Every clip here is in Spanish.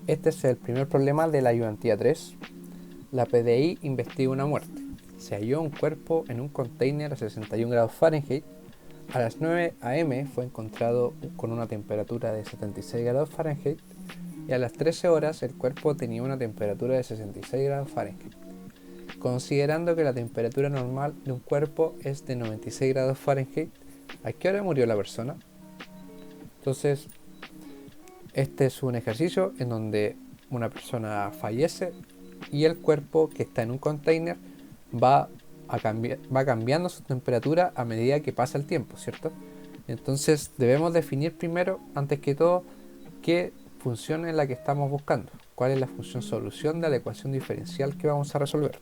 Este es el primer problema de la ayudantía 3. La PDI investiga una muerte. Se halló un cuerpo en un container a 61 grados Fahrenheit. A las 9 am fue encontrado con una temperatura de 76 grados Fahrenheit y a las 13 horas el cuerpo tenía una temperatura de 66 grados Fahrenheit. Considerando que la temperatura normal de un cuerpo es de 96 grados Fahrenheit, ¿a qué hora murió la persona? Entonces, este es un ejercicio en donde una persona fallece y el cuerpo que está en un container va cambiando su temperatura a medida que pasa el tiempo, ¿cierto? Entonces debemos definir primero, antes que todo, qué función es la que estamos buscando, cuál es la función solución de la ecuación diferencial que vamos a resolver.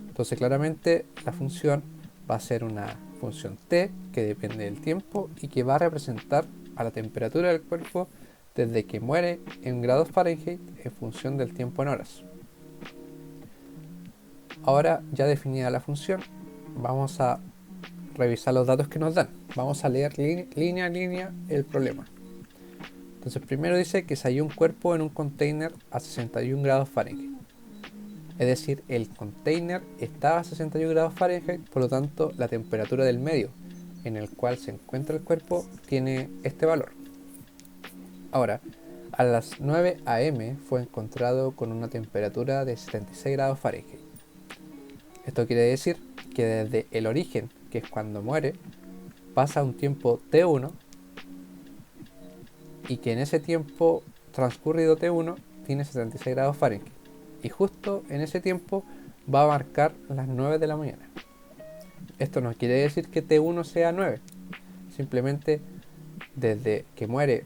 Entonces claramente la función va a ser una función t que depende del tiempo y que va a representar a la temperatura del cuerpo desde que muere en grados Fahrenheit en función del tiempo en horas. Ahora ya definida la función, vamos a revisar los datos que nos dan. Vamos a leer línea a línea el problema. Entonces primero dice que se halló un cuerpo en un container a 61 grados Fahrenheit. Es decir, el container estaba a 61 grados Fahrenheit, por lo tanto la temperatura del medio en el cual se encuentra el cuerpo tiene este valor. Ahora, a las 9 am fue encontrado con una temperatura de 76 grados Fahrenheit. Esto quiere decir que desde el origen, que es cuando muere, pasa un tiempo T1 y que en ese tiempo transcurrido T1 tiene 76 grados Fahrenheit. Y justo en ese tiempo va a marcar las 9 de la mañana. Esto no quiere decir que T1 sea 9. Simplemente desde que muere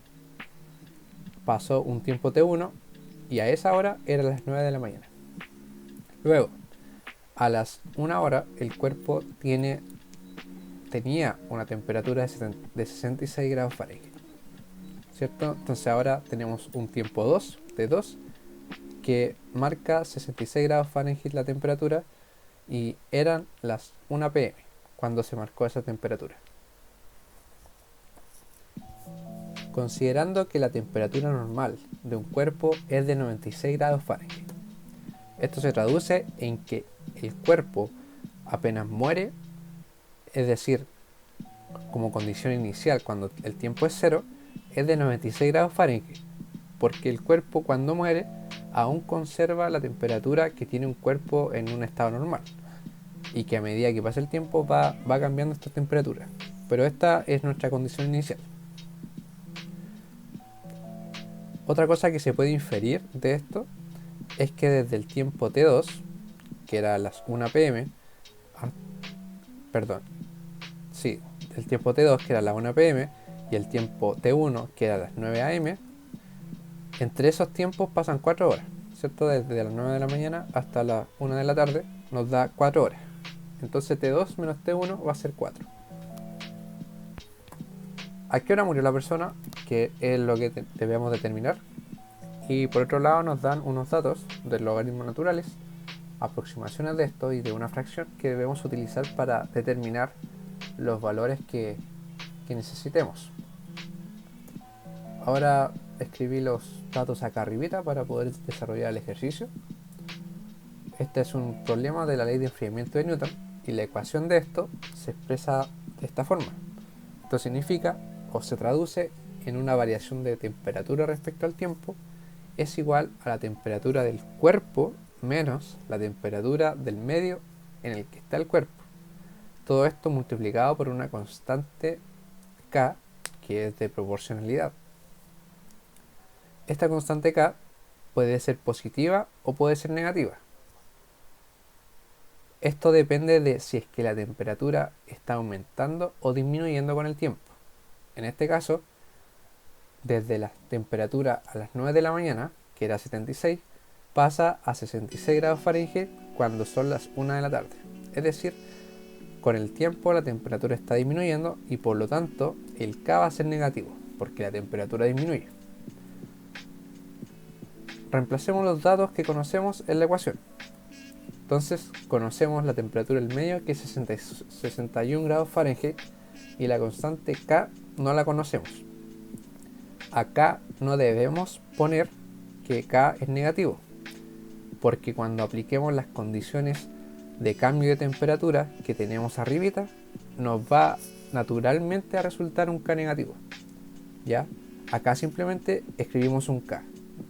pasó un tiempo T1 y a esa hora eran las 9 de la mañana. Luego, a las 1 hora el cuerpo tenía una temperatura de 66 grados Fahrenheit, ¿cierto? Entonces ahora tenemos un tiempo 2 de 2 que marca 66 grados Fahrenheit la temperatura y eran las 1 pm cuando se marcó esa temperatura. Considerando que la temperatura normal de un cuerpo es de 96 grados Fahrenheit. Esto se traduce en que el cuerpo apenas muere, es decir, como condición inicial cuando el tiempo es 0, es de 96 grados Fahrenheit, porque el cuerpo cuando muere aún conserva la temperatura que tiene un cuerpo en un estado normal y que a medida que pasa el tiempo va cambiando esta temperatura, pero esta es nuestra condición inicial. Otra cosa que se puede inferir de esto es que desde el tiempo T2, que era las 1 pm, el tiempo T2 que era las 1 pm y el tiempo T1 que era las 9 am, entre esos tiempos pasan 4 horas, ¿cierto? Desde las 9 de la mañana hasta las 1 de la tarde nos da 4 horas. Entonces T2 menos T1 va a ser 4. ¿A qué hora murió la persona? Que es lo que debemos determinar. Y por otro lado nos dan unos datos de logaritmos naturales, aproximaciones de esto y de una fracción que debemos utilizar para determinar los valores que necesitemos. Ahora escribí los datos acá arribita para poder desarrollar el ejercicio. Este es un problema de la ley de enfriamiento de Newton y la ecuación de esto se expresa de esta forma. Esto significa o se traduce en una variación de temperatura respecto al tiempo es igual a la temperatura del cuerpo menos la temperatura del medio en el que está el cuerpo. Todo esto multiplicado por una constante K que es de proporcionalidad. Esta constante K puede ser positiva o puede ser negativa. Esto depende de si es que la temperatura está aumentando o disminuyendo con el tiempo. En este caso, desde la temperatura a las 9 de la mañana, que era 76, pasa a 66 grados Fahrenheit cuando son las 1 de la tarde. Es decir, con el tiempo la temperatura está disminuyendo y por lo tanto el K va a ser negativo, porque la temperatura disminuye. Reemplacemos los datos que conocemos en la ecuación. Entonces conocemos la temperatura del medio, que es 61 grados Fahrenheit, y la constante K no la conocemos. Acá no debemos poner que K es negativo, porque cuando apliquemos las condiciones de cambio de temperatura que tenemos arribita, nos va naturalmente a resultar un K negativo. ¿Ya? Acá simplemente escribimos un K,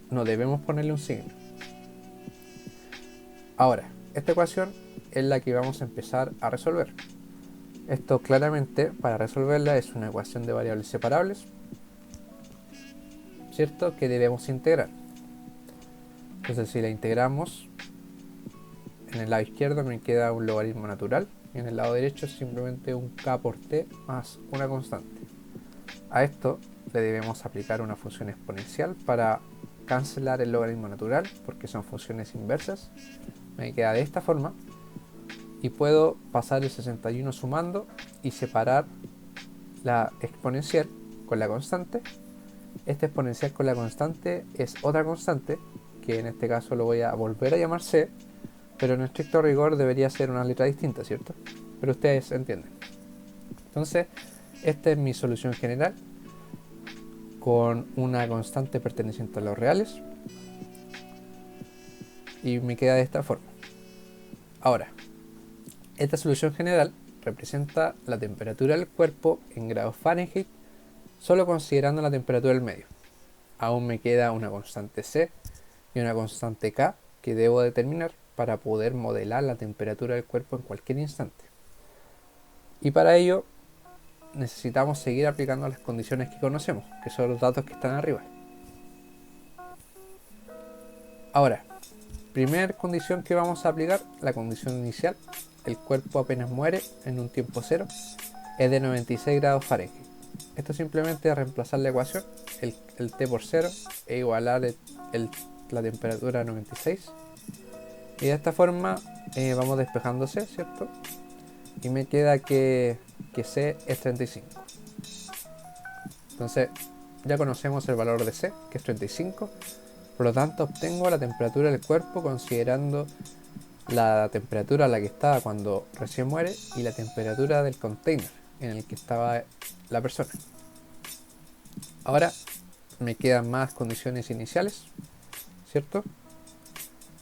no debemos ponerle un signo. Ahora, esta ecuación es la que vamos a empezar a resolver. Esto claramente, para resolverla, es una ecuación de variables separables, ¿cierto? Que debemos integrar. Entonces, si la integramos, en el lado izquierdo me queda un logaritmo natural y en el lado derecho simplemente un K por T más una constante. A esto le debemos aplicar una función exponencial para cancelar el logaritmo natural, porque son funciones inversas. Me queda de esta forma y puedo pasar el 61 sumando y separar la exponencial con la constante. Esta exponencial con la constante es otra constante, que en este caso lo voy a volver a llamar C, pero en estricto rigor debería ser una letra distinta, ¿cierto? Pero ustedes entienden. Entonces, esta es mi solución general, con una constante perteneciente a los reales, y me queda de esta forma. Ahora, esta solución general representa la temperatura del cuerpo en grados Fahrenheit, solo considerando la temperatura del medio. Aún me queda una constante C y una constante K que debo determinar para poder modelar la temperatura del cuerpo en cualquier instante. Y para ello necesitamos seguir aplicando las condiciones que conocemos, que son los datos que están arriba. Ahora, primera condición que vamos a aplicar, la condición inicial: el cuerpo apenas muere en un tiempo cero, es de 96 grados Fahrenheit. Esto simplemente es reemplazar la ecuación, el T por 0, e igualar la temperatura a 96. Y de esta forma vamos despejando C, ¿cierto? Y me queda que C es 35. Entonces ya conocemos el valor de C, que es 35. Por lo tanto obtengo la temperatura del cuerpo considerando la temperatura a la que estaba cuando recién muere y la temperatura del container en el que estaba la persona. Ahora me quedan más condiciones iniciales, ¿cierto?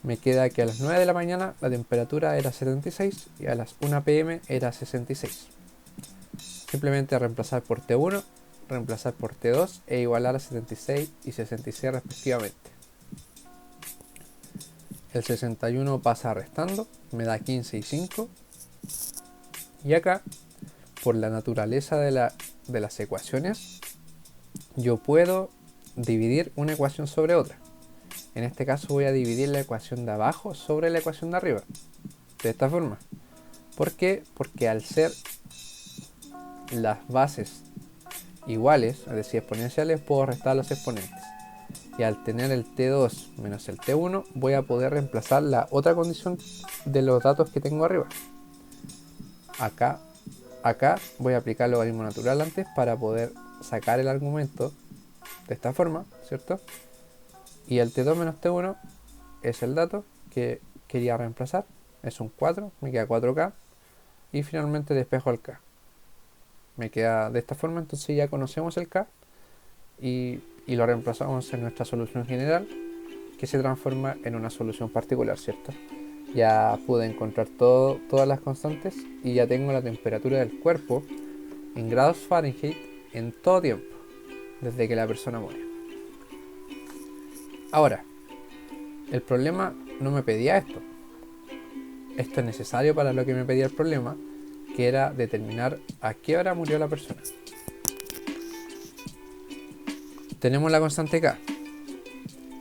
Me queda que a las 9 de la mañana la temperatura era 76 y a las 1 p.m. era 66. Simplemente reemplazar por T1, reemplazar por T2 e igualar a 76 y 66 respectivamente. El 61 pasa restando, me da 15 y 5. Y acá, por la naturaleza de las ecuaciones, yo puedo dividir una ecuación sobre otra. En este caso voy a dividir la ecuación de abajo sobre la ecuación de arriba, de esta forma. ¿Por qué? Porque al ser las bases iguales, es decir, exponenciales, puedo restar los exponentes. Y al tener el T2 menos el T1, voy a poder reemplazar la otra condición de los datos que tengo arriba. Acá voy a aplicar el logaritmo natural antes para poder sacar el argumento de esta forma, ¿cierto? Y el T2 menos T1 es el dato que quería reemplazar, es un 4, me queda 4K, y finalmente despejo el K. Me queda de esta forma, entonces ya conocemos el K y lo reemplazamos en nuestra solución general, que se transforma en una solución particular, ¿cierto? Ya pude encontrar todas las constantes y ya tengo la temperatura del cuerpo en grados Fahrenheit en todo tiempo, desde que la persona muere. Ahora, el problema no me pedía esto. Esto es necesario para lo que me pedía el problema, que era determinar a qué hora murió la persona. Tenemos la constante K.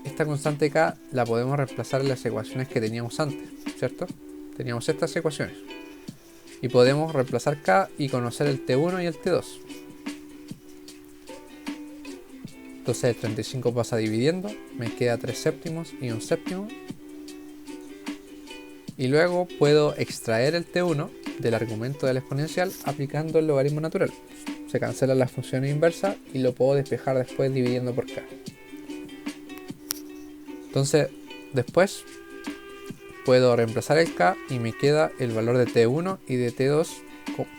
Esta constante K la podemos reemplazar en las ecuaciones que teníamos antes, ¿cierto? Teníamos estas ecuaciones. Y podemos reemplazar K y conocer el T1 y el T2. Entonces el 35 pasa dividiendo, me queda 3 séptimos y 1 séptimo. Y luego puedo extraer el T1 del argumento de la exponencial aplicando el logaritmo natural. Se cancelan las funciones inversas y lo puedo despejar después dividiendo por K. Entonces después puedo reemplazar el K y me queda el valor de T1 y de T2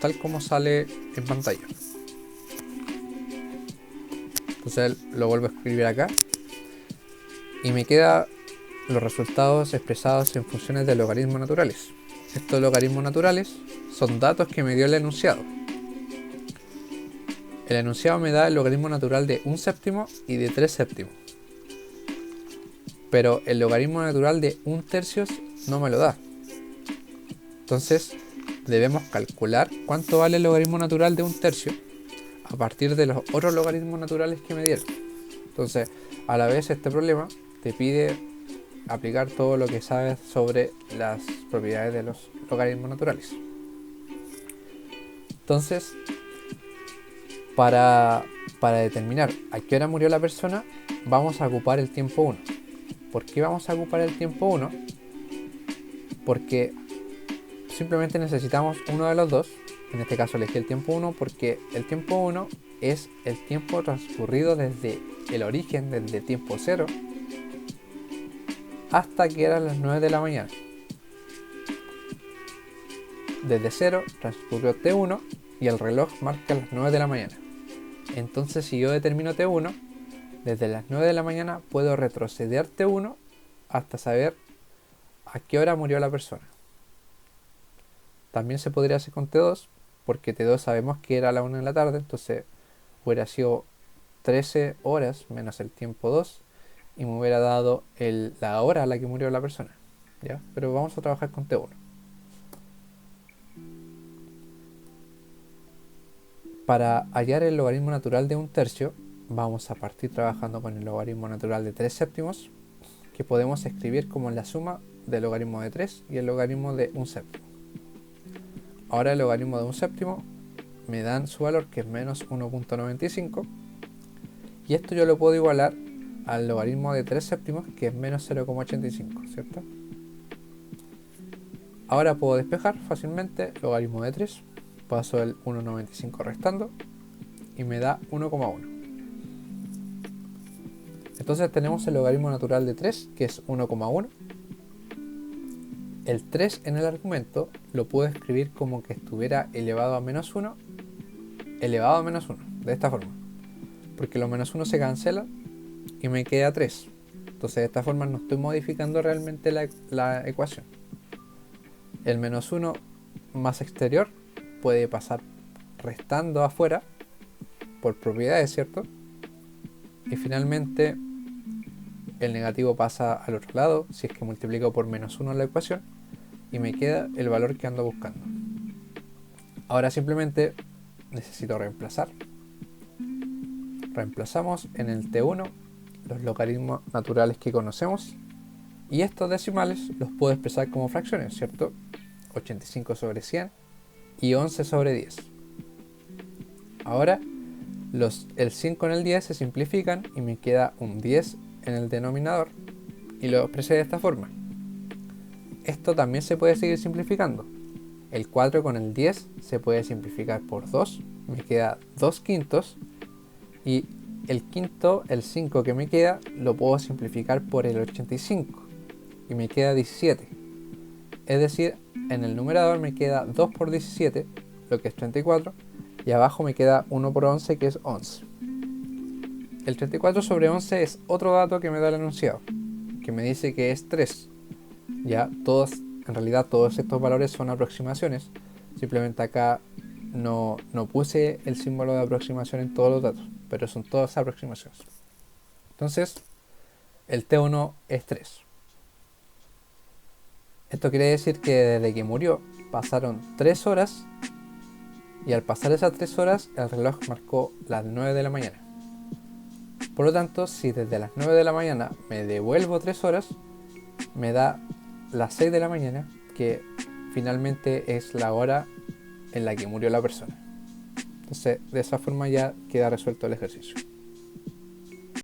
tal como sale en pantalla. Entonces lo vuelvo a escribir acá Y me queda los resultados expresados en funciones de logaritmos naturales. Estos logaritmos naturales son datos que me dio el enunciado. El enunciado me da el logaritmo natural de 1/7 y de 3/7. Pero el logaritmo natural de 1/3 no me lo da. Entonces debemos calcular cuánto vale el logaritmo natural de 1/3 a partir de los otros logaritmos naturales que me dieron. Entonces, a la vez este problema te pide aplicar todo lo que sabes sobre las propiedades de los logaritmos naturales. Entonces, para determinar a qué hora murió la persona, vamos a ocupar el tiempo 1. ¿Por qué vamos a ocupar el tiempo 1? Porque simplemente necesitamos uno de los dos. En este caso elegí el tiempo 1 porque el tiempo 1 es el tiempo transcurrido desde el origen, desde tiempo 0 hasta que eran las 9 de la mañana. Desde 0 transcurrió T1 y el reloj marca las 9 de la mañana. Entonces, si yo determino T1, desde las 9 de la mañana puedo retroceder T1 hasta saber a qué hora murió la persona. También se podría hacer con T2, porque T2 sabemos que era a la 1 de la tarde, entonces hubiera sido 13 horas menos el tiempo 2 y me hubiera dado la hora a la que murió la persona, ¿ya? Pero vamos a trabajar con T1. Para hallar el logaritmo natural de 1/3, vamos a partir trabajando con el logaritmo natural de 3/7, que podemos escribir como la suma del logaritmo de 3 y el logaritmo de 1/7. Ahora el logaritmo de 1/7 me dan su valor, que es menos 1.95, y esto yo lo puedo igualar al logaritmo de 3/7, que es menos 0.85, ¿cierto? Ahora puedo despejar fácilmente logaritmo de 3, paso el 1.95 restando y me da 1,1. Entonces tenemos el logaritmo natural de 3, que es 1,1. El 3 en el argumento lo puedo escribir como que estuviera elevado a menos 1, elevado a menos 1, de esta forma, porque los menos 1 se cancela y me queda 3. Entonces de esta forma no estoy modificando realmente la ecuación. El menos 1 más exterior puede pasar restando afuera por propiedades, ¿cierto? Y finalmente el negativo pasa al otro lado si es que multiplico por menos 1 la ecuación y me queda el valor que ando buscando. Ahora simplemente necesito reemplazar. Reemplazamos en el T1 los logaritmos naturales que conocemos y estos decimales los puedo expresar como fracciones, ¿cierto? 85 sobre 100 y 11 sobre 10. Ahora el 100 con el 10 se simplifican y me queda un 10 en el denominador y lo expresé de esta forma. Esto también se puede seguir simplificando. El 4 con el 10 se puede simplificar por 2, me queda 2 quintos, y el quinto, el 5 que me queda, lo puedo simplificar por el 85 y me queda 17. Es decir, en el numerador me queda 2 por 17, lo que es 34, y abajo me queda 1 por 11, que es 11. El 34 sobre 11 es otro dato que me da el enunciado, que me dice que es 3. Ya en realidad todos estos valores son aproximaciones, simplemente acá no puse el símbolo de aproximación en todos los datos, pero son todas aproximaciones. Entonces, el T1 es 3. Esto quiere decir que desde que murió pasaron 3 horas y al pasar esas 3 horas el reloj marcó las 9 de la mañana. Por lo tanto, si desde las 9 de la mañana me devuelvo 3 horas, me da las 6 de la mañana, que finalmente es la hora en la que murió la persona. Entonces, de esa forma ya queda resuelto el ejercicio.